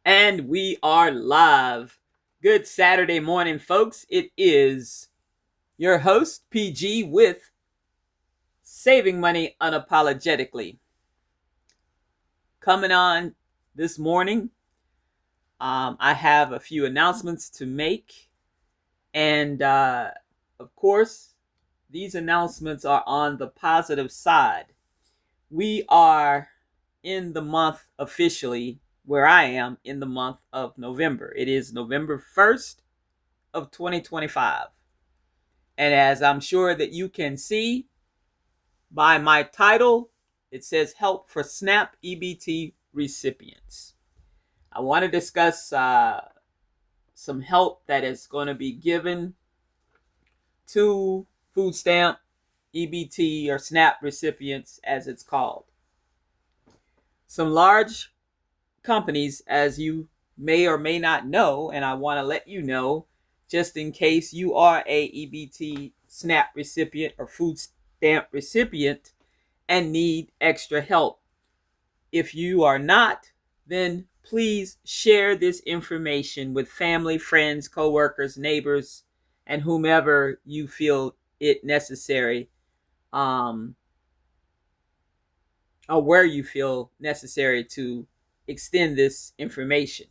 And we are live. Good Saturday morning, folks. It is your host, PG, with Saving Money Unapologetically. Coming on this morning, I have a few announcements to make. And of course, these announcements are on the positive side. We are in the month officially, where I am in the month of November. It is November 1st of 2025. And as I'm sure that you can see by my title, it says Help for SNAP EBT Recipients. I want to discuss some help that is going to be given to food stamp EBT or SNAP recipients, as it's called. Some large companies, as you may or may not know, and I want to let you know, just in case you are a EBT SNAP recipient or food stamp recipient and need extra help. If you are not, then please share this information with family, friends, coworkers, neighbors, and whomever you feel it necessary, or where you feel necessary to extend this information.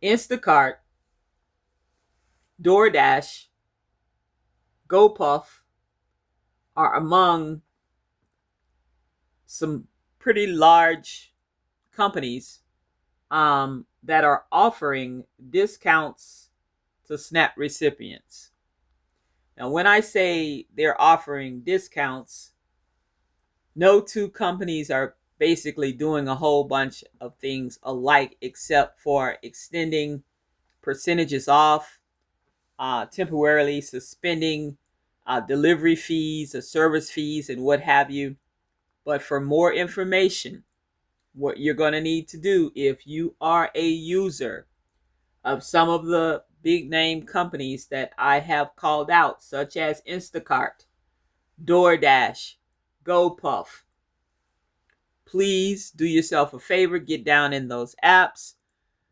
Instacart, DoorDash, GoPuff are among some pretty large companies that are offering discounts to SNAP recipients. Now, when I say they're offering discounts, no two companies are basically doing a whole bunch of things alike except for extending percentages off, temporarily suspending delivery fees or service fees and what have you. But for more information, what you're going to need to do if you are a user of some of the big name companies that I have called out, such as Instacart, DoorDash, GoPuff, please do yourself a favor, get down in those apps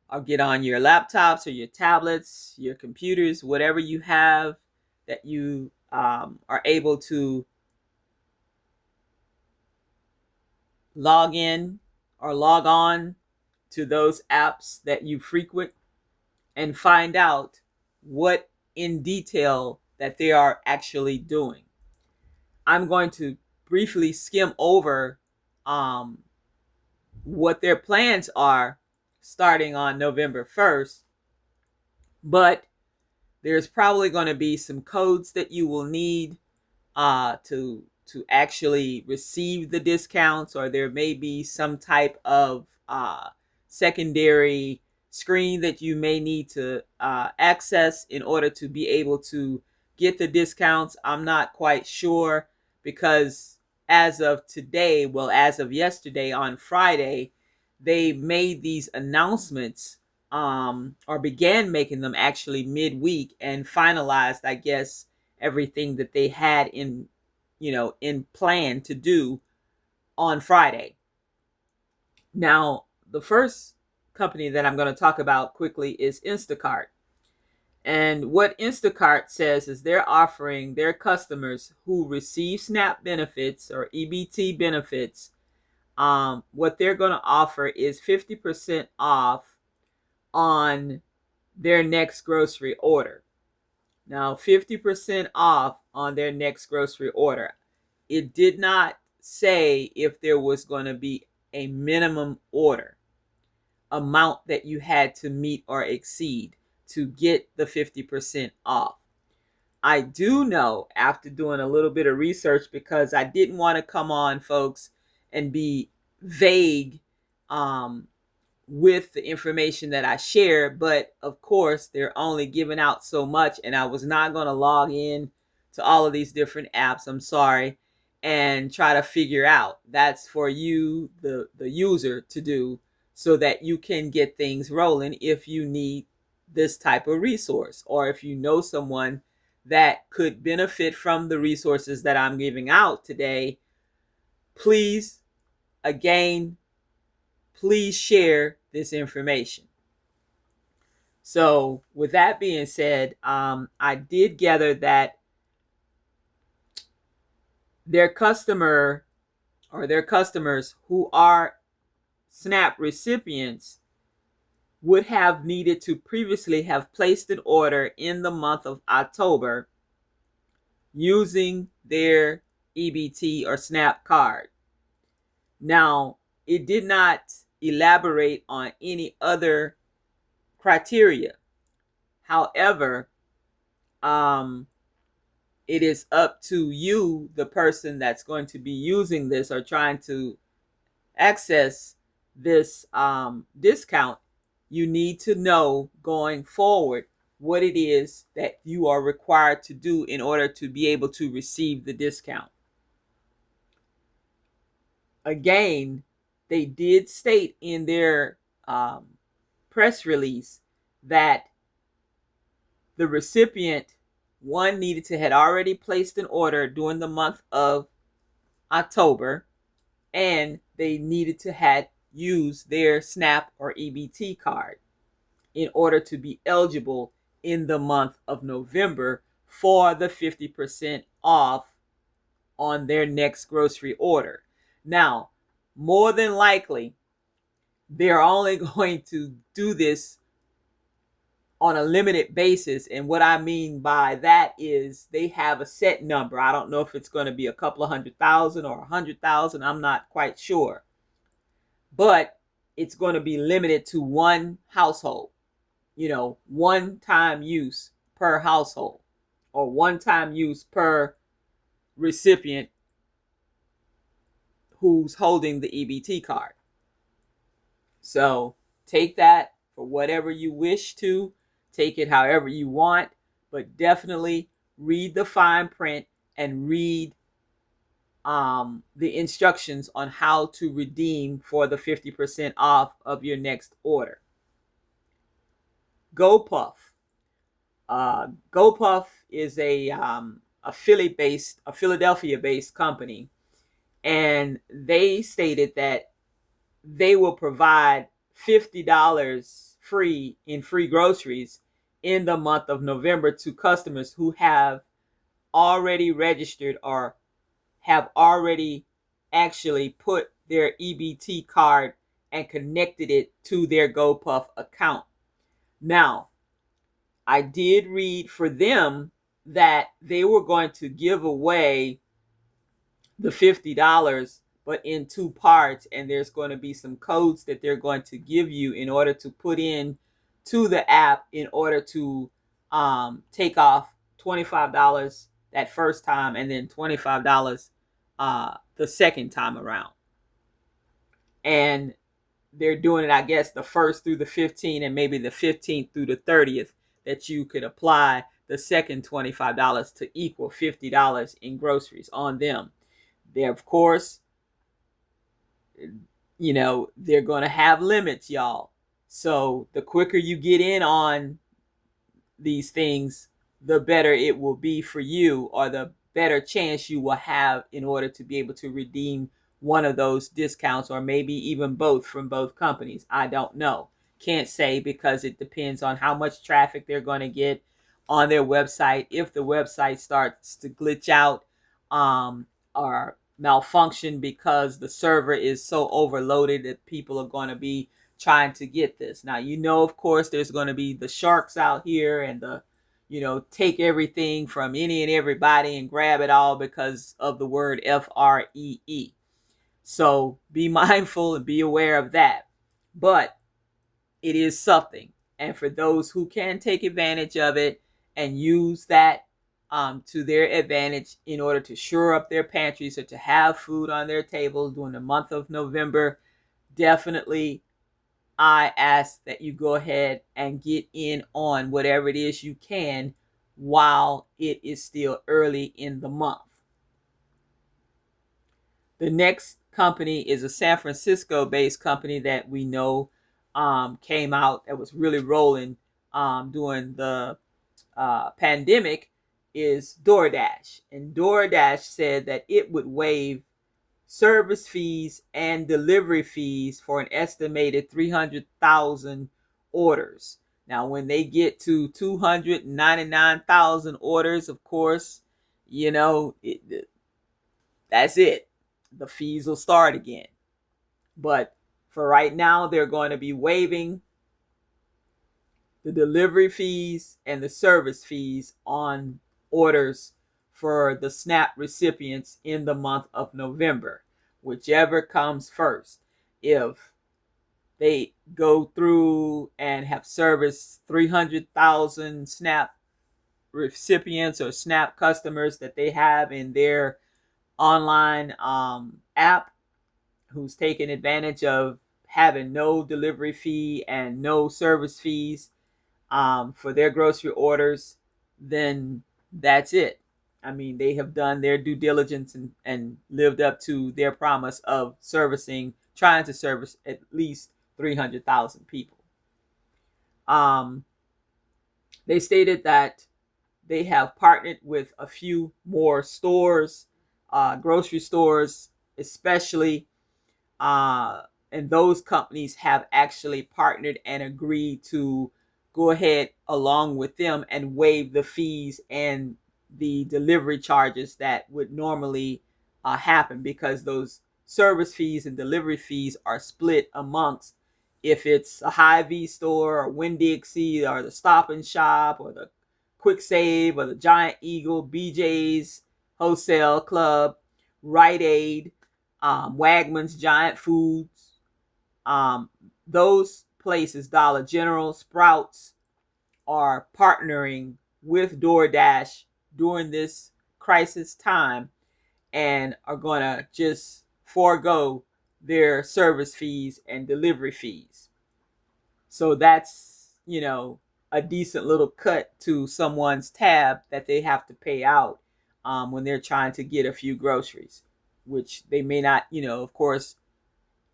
or get on your laptops or your tablets, your computers, whatever you have that you are able to log in or log on to those apps that you frequent and find out what in detail that they are actually doing. I'm going to briefly skim over what their plans are starting on November 1st, but there's probably going to be some codes that you will need to actually receive the discounts, or there may be some type of secondary screen that you may need to access in order to be able to get the discounts. I'm not quite sure because as of today, well, as of yesterday on Friday, they made these announcements or began making them actually midweek and finalized, I guess, everything that they had in plan to do on Friday. Now, the first company that I'm going to talk about quickly is Instacart. And what Instacart says is they're offering their customers who receive SNAP benefits or EBT benefits, what they're going to offer is 50% off on their next grocery order. Now, 50% off on their next grocery order. It did not say if there was going to be a minimum order amount that you had to meet or exceed to get the 50% off. I do know, after doing a little bit of research, because I didn't want to come on, folks, and be vague with the information that I share, but of course they're only giving out so much, and I was not going to log in to all of these different apps, I'm sorry, and try to figure out. That's for you, the user, to do so that you can get things rolling if you need this type of resource, or if you know someone that could benefit from the resources that I'm giving out today. Please, again, please share this information. So with that being said, I did gather that their customer or their customers who are SNAP recipients would have needed to previously have placed an order in the month of October using their EBT or SNAP card. Now, it did not elaborate on any other criteria. However, it is up to you, the person that's going to be using this or trying to access this discount. You need to know going forward what it is that you are required to do in order to be able to receive the discount. Again, they did state in their press release that the recipient, one, needed to had already placed an order during the month of October, and they needed to had used their SNAP or EBT card in order to be eligible in the month of November for the 50% off on their next grocery order. Now, more than likely, they're only going to do this on a limited basis. And what I mean by that is they have a set number. I don't know if it's going to be a couple of 100,000 or 100,000. I'm not quite sure. But it's going to be limited to one household, one-time use per household or one-time use per recipient who's holding the EBT card. So take that for whatever you wish to, take it however you want, but definitely read the fine print and read the instructions on how to redeem for the 50% off of your next order. GoPuff. GoPuff is a Philadelphia-based company, and they stated that they will provide $50 free in free groceries in the month of November to customers who have already registered or have already actually put their EBT card and connected it to their GoPuff account. Now, I did read for them that they were going to give away the $50, but in two parts, and there's going to be some codes that they're going to give you in order to put in to the app in order to take off $25 that first time and then $25 the second time around. And they're doing it, I guess, the 1st through the 15th and maybe the 15th through the 30th that you could apply the second $25 to equal $50 in groceries on them. They, of course, they're going to have limits, y'all. So the quicker you get in on these things, the better it will be for you, or the better chance you will have in order to be able to redeem one of those discounts, or maybe even both from both companies. I don't know. Can't say, because it depends on how much traffic they're going to get on their website. If the website starts to glitch out or malfunction because the server is so overloaded that people are going to be trying to get this. Now, of course, there's going to be the sharks out here and the take everything from any and everybody and grab it all because of the word FREE. So be mindful and be aware of that. But it is something. And for those who can take advantage of it and use that to their advantage in order to shore up their pantries or to have food on their table during the month of November, definitely I ask that you go ahead and get in on whatever it is you can while it is still early in the month. The next company is a San Francisco-based company that we know came out that was really rolling during the pandemic, is DoorDash. And DoorDash said that it would waive service fees and delivery fees for an estimated 300,000 orders. Now, when they get to 299,000 orders, of course, that's it. The fees will start again. But for right now, they're going to be waiving the delivery fees and the service fees on orders for the SNAP recipients in the month of November, whichever comes first. If they go through and have serviced 300,000 SNAP recipients or SNAP customers that they have in their online app, who's taking advantage of having no delivery fee and no service fees for their grocery orders, then that's it. I mean, they have done their due diligence and lived up to their promise of trying to service at least 300,000 people. They stated that they have partnered with a few more stores, grocery stores especially, and those companies have actually partnered and agreed to go ahead along with them and waive the fees and the delivery charges that would normally happen, because those service fees and delivery fees are split amongst, if it's a Hy-Vee store or Winn-Dixie or the Stop and Shop or the Quick Save or the Giant Eagle, BJ's Wholesale Club, Rite Aid, Wegmans, Giant Foods, those places, Dollar General, Sprouts, are partnering with DoorDash during this crisis time and are going to just forego their service fees and delivery fees. So that's, a decent little cut to someone's tab that they have to pay out when they're trying to get a few groceries, which they may not, of course,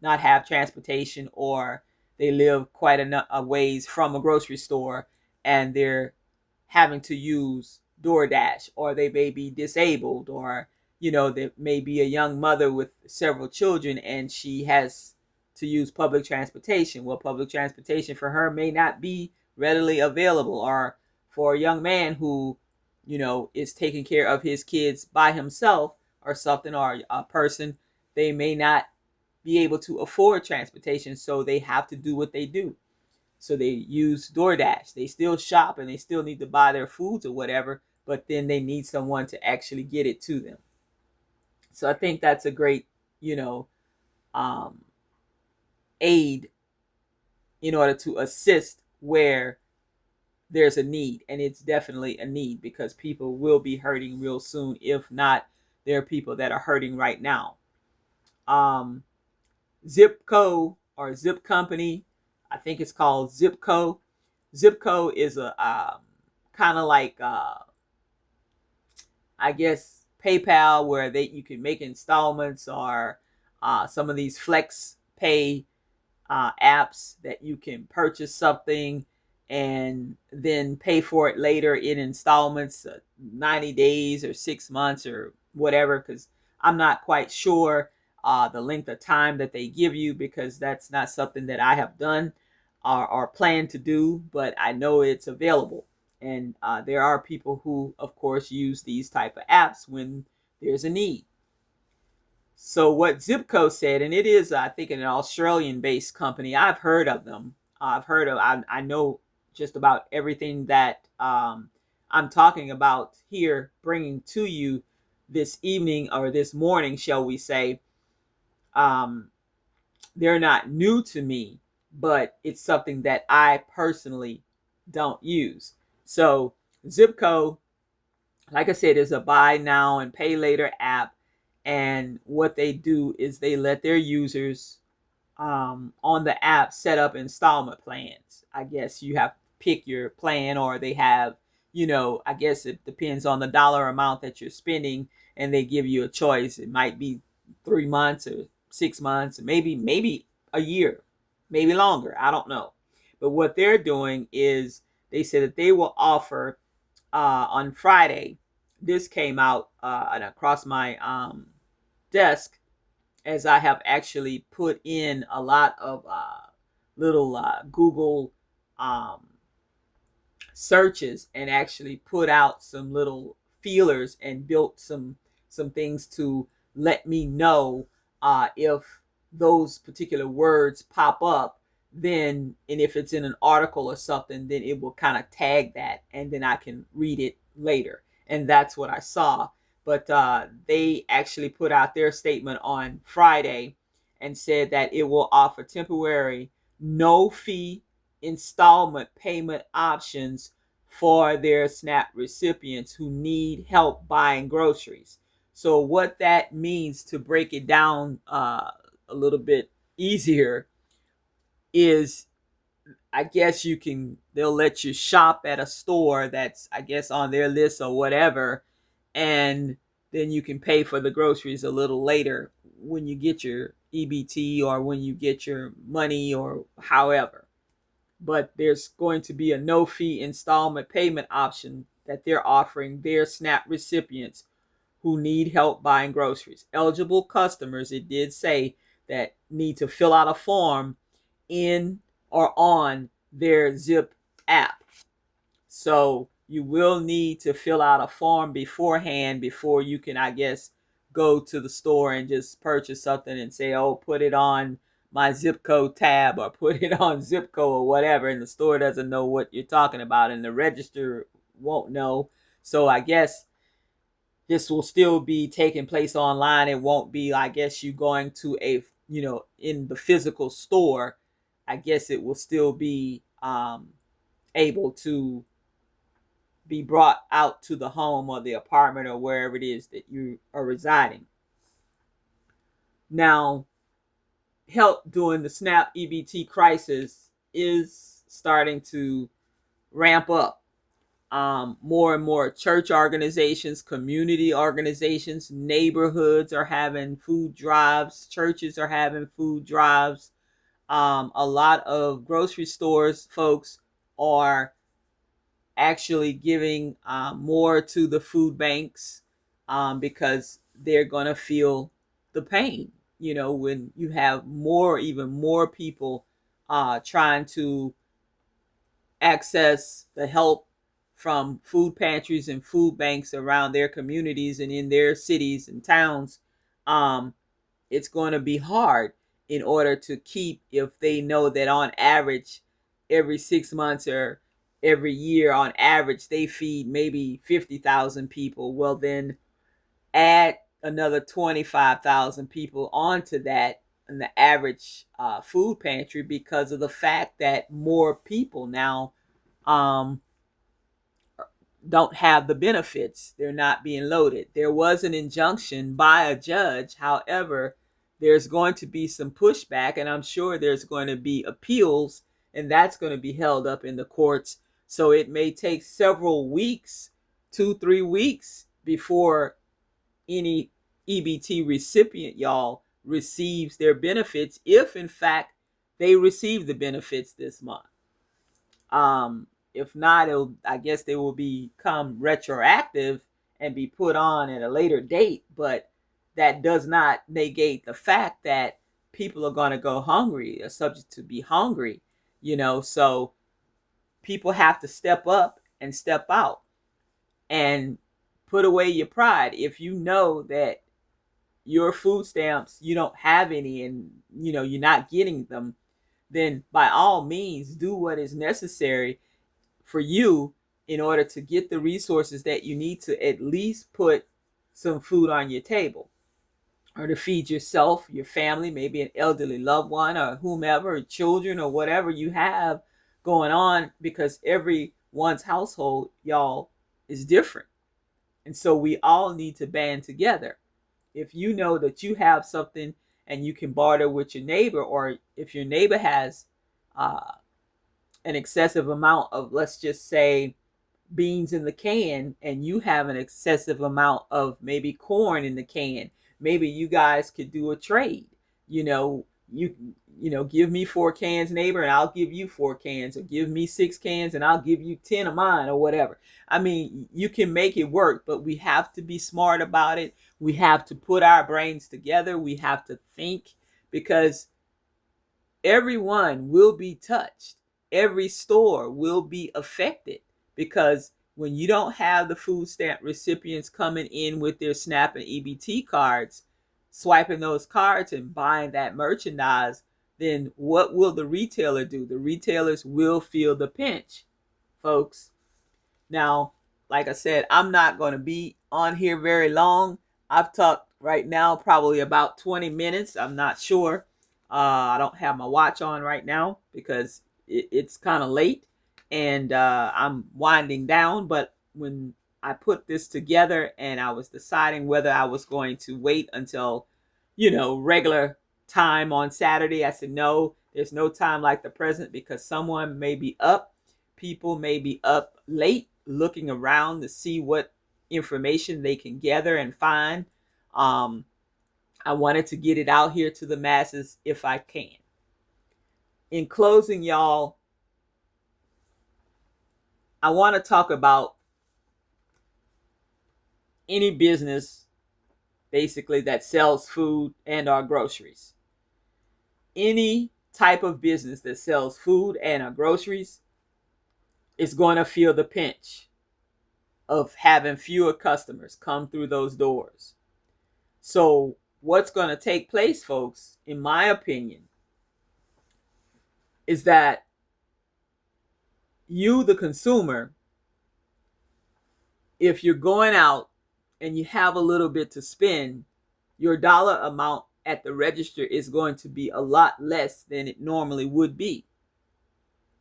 not have transportation, or they live quite a ways from a grocery store and they're having to use DoorDash, or they may be disabled, or there may be a young mother with several children and she has to use public transportation. Well, public transportation for her may not be readily available, or for a young man who is taking care of his kids by himself or something, or a person, they may not be able to afford transportation, so they have to do what they do. So they use DoorDash. They still shop and they still need to buy their foods or whatever, but then they need someone to actually get it to them. So I think that's a great, um, aid in order to assist where there's a need. And it's definitely a need, because people will be hurting real soon. If not, there are people that are hurting right now. Zipco, or Zip Company, I think it's called Zipco. Zipco is a kind of like I guess PayPal, where you can make installments, or some of these flex pay apps that you can purchase something and then pay for it later in installments, 90 days or 6 months or whatever, because I'm not quite sure the length of time that they give you, because that's not something that I have done or plan to do, but I know it's available. And there are people who, of course, use these type of apps when there's a need. So what Zipco said, and it is, I think, an Australian-based company. I've heard of them. I know just about everything that I'm talking about here, bringing to you this evening, or this morning, shall we say. They're not new to me, but it's something that I personally don't use. So Zipco, like I said, is a buy now and pay later app. And what they do is they let their users on the app set up installment plans. I guess you have to pick your plan, or they have, I guess it depends on the dollar amount that you're spending, and they give you a choice. It might be 3 months or 6 months, maybe a year, maybe longer. I don't know. But what they're doing is they said that they will offer on Friday. This came out and across my desk. as I have actually put in a lot of little Google um, searches and actually put out some little feelers and built some things to let me know if those particular words pop up, then, and if it's in an article or something, then it will kind of tag that and then I can read it later. And that's what I saw. But they actually put out their statement on Friday and said that it will offer temporary no fee installment payment options for their SNAP recipients who need help buying groceries. So, what that means, to break it down a little bit easier, is I guess they'll let you shop at a store that's, I guess, on their list or whatever, and then you can pay for the groceries a little later when you get your EBT or when you get your money or however. But there's going to be a no fee installment payment option that they're offering their SNAP recipients who need help buying groceries. Eligible customers, it did say, that need to fill out a form in or on their Zip app. So you will need to fill out a form beforehand before you can, I guess, go to the store and just purchase something and say, oh, put it on my zip code tab or put it on Zipco or whatever. And the store doesn't know what you're talking about and the register won't know. So I guess this will still be taking place online. It won't be, I guess, you going to in the physical store. I guess it will still be able to be brought out to the home or the apartment or wherever it is that you are residing. Now, help during the SNAP EBT crisis is starting to ramp up. More and more church organizations, community organizations, neighborhoods are having food drives. Churches are having food drives. A lot of grocery stores, folks, are actually giving more to the food banks because they're going to feel the pain. When you have even more people trying to access the help from food pantries and food banks around their communities and in their cities and towns, it's going to be hard in order to keep, if they know that on average, every 6 months or every year, on average, they feed maybe 50,000 people. Well, then add another 25,000 people onto that in the average food pantry, because of the fact that more people now don't have the benefits. They're not being loaded. There was an injunction by a judge. However, there's going to be some pushback, and I'm sure there's going to be appeals, and that's going to be held up in the courts. So it may take several weeks, 2-3 weeks, before any EBT recipient, y'all, receives their benefits, if in fact they receive the benefits this month. If not, I guess they will become retroactive and be put on at a later date. But that does not negate the fact that people are going to go hungry, are subject to be hungry, So people have to step up and step out and put away your pride. If you know that your food stamps, you don't have any, and you're not getting them, then by all means do what is necessary for you in order to get the resources that you need to at least put some food on your table, or to feed yourself, your family, maybe an elderly loved one or whomever, children or whatever you have going on, because everyone's household, y'all, is different. And so we all need to band together. If you know that you have something and you can barter with your neighbor, or if your neighbor has an excessive amount of, let's just say, beans in the can, and you have an excessive amount of maybe corn in the can, maybe you guys could do a trade. You give me 4 cans, neighbor, and I'll give you 4 cans, or give me 6 cans and I'll give you 10 of mine, or whatever. I mean, you can make it work, but we have to be smart about it. We have to put our brains together. We have to think, because everyone will be touched. Every store will be affected, because when you don't have the food stamp recipients coming in with their SNAP and EBT cards, swiping those cards and buying that merchandise, then what will the retailer do? The retailers will feel the pinch, folks. Now, like I said, I'm not going to be on here very long. I've talked right now probably about 20 minutes. I'm not sure. I don't have my watch on right now because it's kind of late, and I'm winding down. But when I put this together and I was deciding whether I was going to wait until, regular time on Saturday, I said, no, there's no time like the present, because someone may be up. People may be up late looking around to see what information they can gather and find. I wanted to get it out here to the masses if I can. In closing, y'all, I want to talk about any business basically that sells food and or groceries. Any type of business that sells food and or groceries is going to feel the pinch of having fewer customers come through those doors. So what's going to take place, folks, in my opinion, is that you, the consumer, if you're going out and you have a little bit to spend, your dollar amount at the register is going to be a lot less than it normally would be,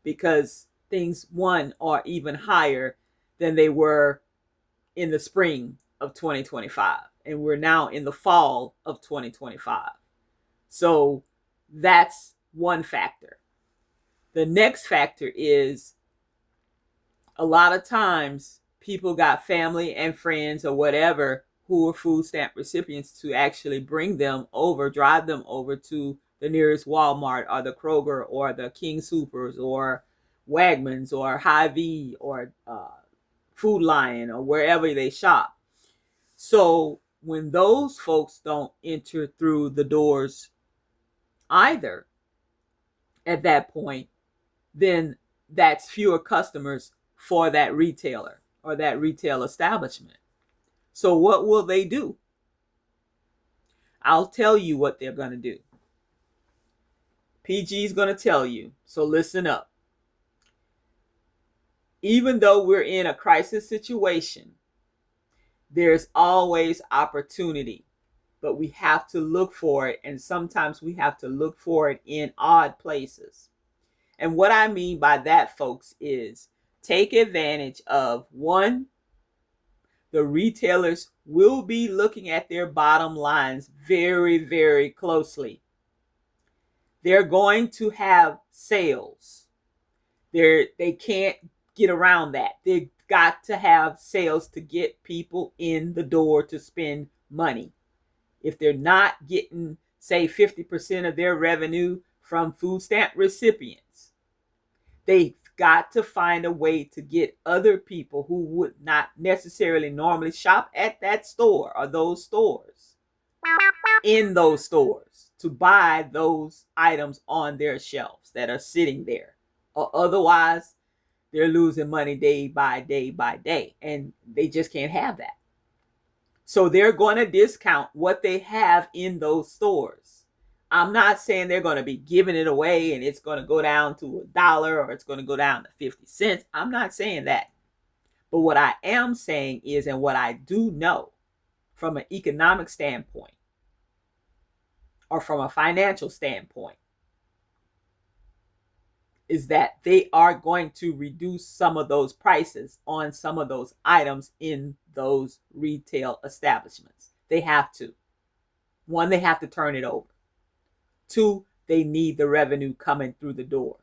because things, one, are even higher than they were in the spring of 2025, and we're now in the fall of 2025. So that's one factor. The next factor is, a lot of times people got family and friends or whatever who are food stamp recipients to actually bring them over, drive them over to the nearest Walmart or the Kroger or the King Soopers or Wegmans or Hy-Vee or Food Lion or wherever they shop. So when those folks don't enter through the doors either at that point, then that's fewer customers for that retailer or that retail establishment. So what will they do? I'll tell you what they're going to do. PG is going to tell you, so listen up. Even though we're in a crisis situation, there's always opportunity, but we have to look for it, and sometimes we have to look for it in odd places. And what I mean by that, folks, is take advantage of, one, the retailers will be looking at their bottom lines very, very closely. They're going to have sales. They can't get around that. They've got to have sales to get people in the door to spend money. If they're not getting, say, 50% of their revenue from food stamp recipients, they've got to find a way to get other people who would not necessarily normally shop at that store or those stores in those stores to buy those items on their shelves that are sitting there. Or otherwise, they're losing money day by day by day, and they just can't have that. So they're going to discount what they have in those stores. I'm not saying they're going to be giving it away and it's going to go down to $1 or it's going to go down to 50 cents. I'm not saying that. But what I am saying is, and what I do know from an economic standpoint or from a financial standpoint, is that they are going to reduce some of those prices on some of those items in those retail establishments. They have to. One, they have to turn it over. Two, they need the revenue coming through the door.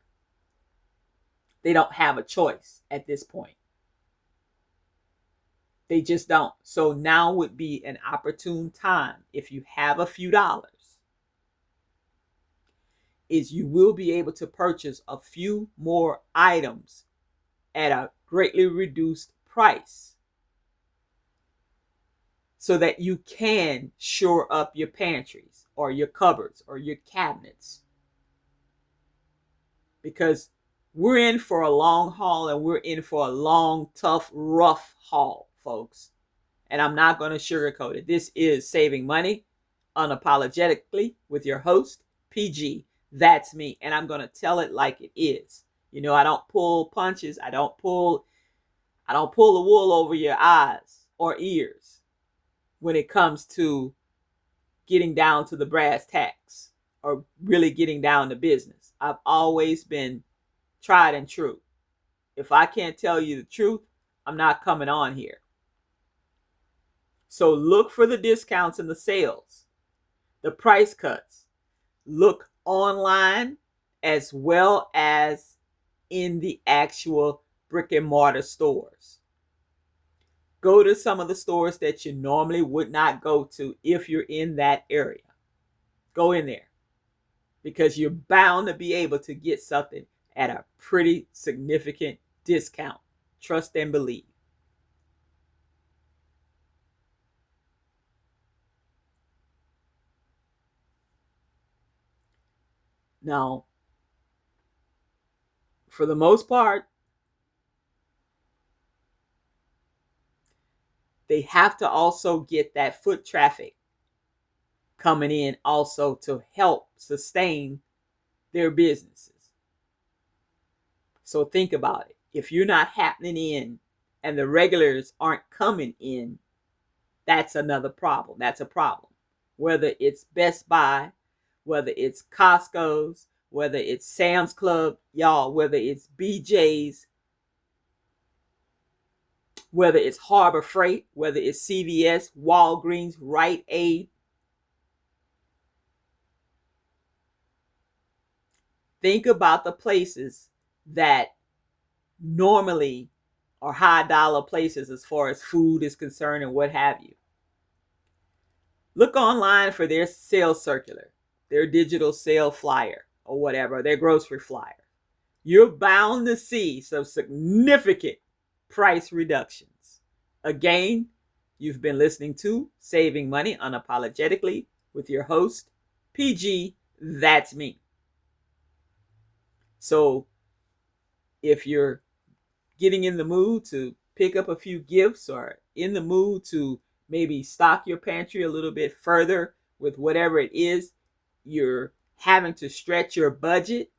They don't have a choice at this point. They just don't. So now would be an opportune time, if you have a few dollars, is you will be able to purchase a few more items at a greatly reduced price. so that you can shore up your pantries or your cupboards or your cabinets. Because we're in for a long haul, and we're in for a long, tough, rough haul, folks. And I'm not going to sugarcoat it. This is Saving Money Unapologetically with your host, PG. That's me. And I'm going to tell it like it is. You know, I don't pull punches. I don't pull the wool over your eyes or ears when it comes to getting down to the brass tacks or really getting down to business. I've always been tried and true. If I can't tell you the truth, I'm not coming on here. So look for the discounts and the sales, the price cuts. Look online as well as in the actual brick and mortar stores. Go to some of the stores that you normally would not go to if you're in that area. Go in there because you're bound to be able to get something at a pretty significant discount. Trust and believe. Now, for the most part, they have to also get that foot traffic coming in also to help sustain their businesses. So think about it. If you're not happening in and the regulars aren't coming in, that's another problem. That's a problem. Whether it's Best Buy, whether it's Costco's, whether it's Sam's Club, y'all, whether it's BJ's, whether it's Harbor Freight, whether it's CVS, Walgreens, Rite Aid. Think about the places that normally are high dollar places as far as food is concerned and what have you. Look online for their sales circular, their digital sale flyer or whatever, their grocery flyer. You're bound to see some significant price reductions. Again, you've been listening to Saving Money Unapologetically with your host, PG. That's me. So if you're getting in the mood to pick up a few gifts or in the mood to maybe stock your pantry a little bit further with whatever it is you're having to stretch your budget,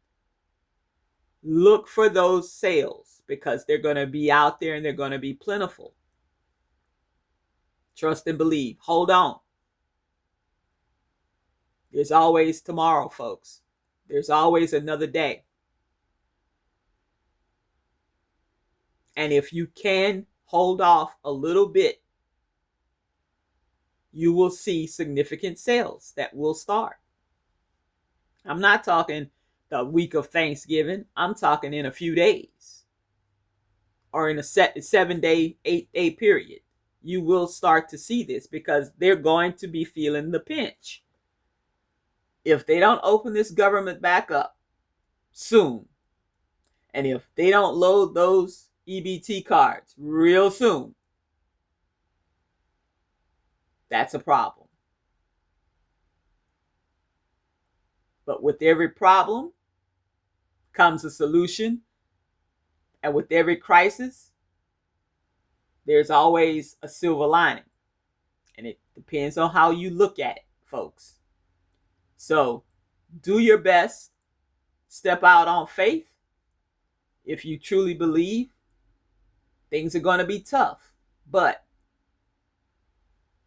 look for those sales because they're going to be out there and they're going to be plentiful. Trust and believe. Hold on. There's always tomorrow, folks. There's always another day. And if you can hold off a little bit, you will see significant sales that will start. I'm not talking the week of Thanksgiving. I'm talking in a few days or in a 7-day, 8-day period. You will start to see this because they're going to be feeling the pinch. If they don't open this government back up soon, and if they don't load those EBT cards real soon, that's a problem. But with every problem comes a solution. And with every crisis, there's always a silver lining. And it depends on how you look at it, folks. So do your best. Step out on faith. If you truly believe things are going to be tough, but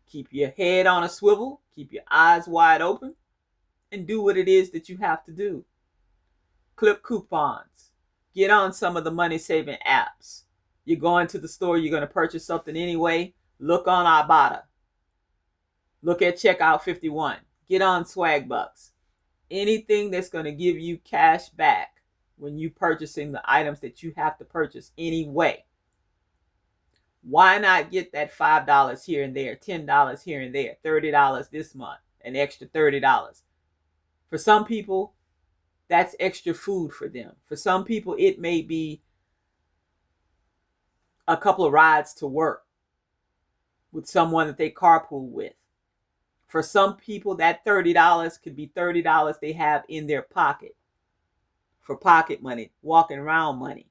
keep your head on a swivel, keep your eyes wide open, and do what it is that you have to do. Clip coupons. Get on some of the money-saving apps. You're going to the store, you're going to purchase something anyway. Look on Ibotta. Look at Checkout 51. Get on Swag Bucks. Anything that's going to give you cash back when you're purchasing the items that you have to purchase anyway. Why not get that $5 here and there, $10 here and there, $30 this month, an extra $30? For some people, that's extra food for them. For some people, it may be a couple of rides to work. with someone that they carpool with. For some people, that $30 could be $30 they have in their pocket for pocket money, walking around money.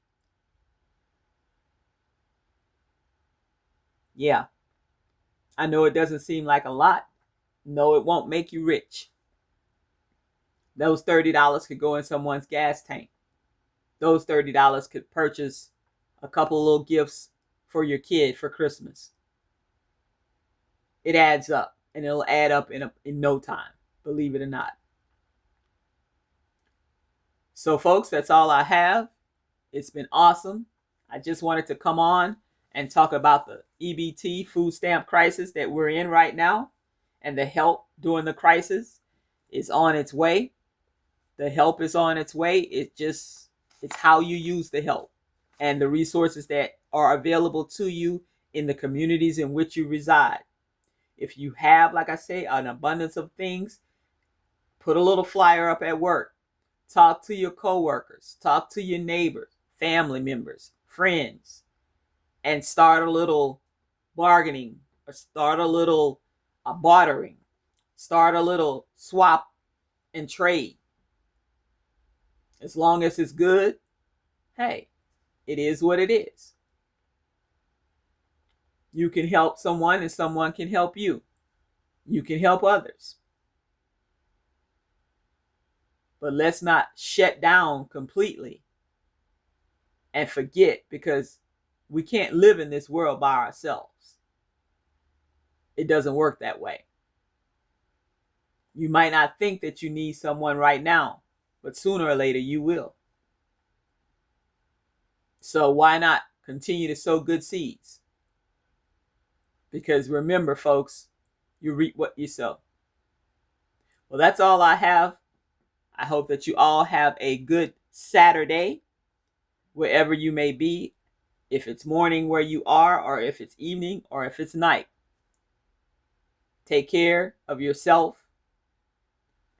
Yeah, I know it doesn't seem like a lot. No, it won't make you rich. Those $30 could go in someone's gas tank. Those $30 could purchase a couple little gifts for your kid for Christmas. It adds up, and it'll add up in no time, believe it or not. So, folks, that's all I have. It's been awesome. I just wanted to come on and talk about the EBT food stamp crisis that we're in right now, and the help during the crisis is on its way. The help is on its way. It's how you use the help and the resources that are available to you in the communities in which you reside. If you have, like I say, an abundance of things, put a little flyer up at work. Talk to your coworkers. Talk to your neighbors, family members, friends, and start a little bargaining, or start a little bartering. Start a little swap and trade. As long as it's good, hey, it is what it is. You can help someone and someone can help you. You can help others. But let's not shut down completely and forget, because we can't live in this world by ourselves. It doesn't work that way. You might not think that you need someone right now, but sooner or later you will. So why not continue to sow good seeds? Because remember, folks, you reap what you sow. Well, that's all I have. I hope that you all have a good Saturday, wherever you may be, if it's morning where you are, or if it's evening, or if it's night. Take care of yourself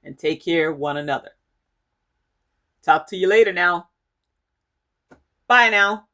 and take care of one another. Talk to you later now. Bye now.